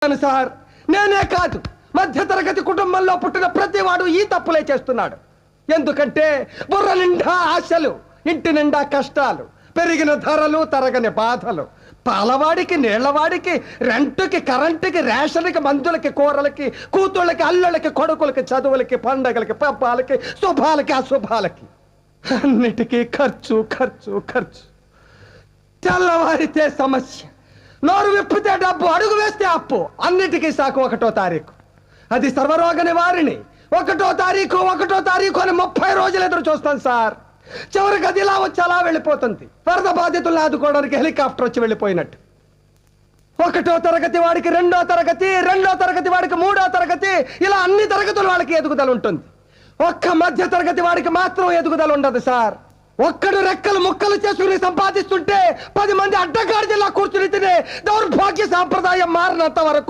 Sir నేనే కాదు, మధ్యతరగతి కుటుంబంలో పుట్టిన ప్రతివాడు ఈ తప్పులే చేస్తున్నాడు. ఎందుకంటే బుర్ర నిండా ఆశలు, ఇంటి నిండా కష్టాలు, పెరిగిన ధరలు, తరగని బాధలు, పాలవాడికి, నీళ్లవాడికి, రెంటుకి, కరెంటుకి, రేషన్కి, మందులకి, కూరలకి, కూతుళ్ళకి, అల్లుళ్ళకి, కొడుకులకి, చదువులకి, పండగలకి, పబ్బాలకి, శుభాలకి, అశుభాలకి, అన్నిటికీ ఖర్చు ఖర్చు ఖర్చు. తెల్లవారితే సమస్య, నోరు విప్పితే డబ్బు, అడుగు వేస్తే అప్పు. అన్నిటికీ సాకు 1వ తారీఖు. అది సర్వరోగ నివారిణి. 1వ తారీఖు అని 30 రోజులు ఎదురు చూస్తాను సార్. చివరికి అది ఇలా వచ్చి అలా వెళ్ళిపోతుంది. వరద బాధితులను ఆదుకోవడానికి హెలికాప్టర్ వచ్చి వెళ్ళిపోయినట్టు. 1వ తరగతి వాడికి 2వ తరగతి, 2వ తరగతి వాడికి 3వ తరగతి, ఇలా అన్ని తరగతుల వాళ్ళకి ఎదుగుదల ఉంటుంది. ఒక్క మధ్య తరగతి వాడికి మాత్రం ఎదుగుదల ఉండదు సార్. ఒక్కడు రెక్కలు ముక్కలు చేసుకుని సంపాదిస్తుంటే 10 మంది అడ్డగాడిలా కూర్చుని తినే దౌర్భాగ్య సాంప్రదాయం మారినంత వరకు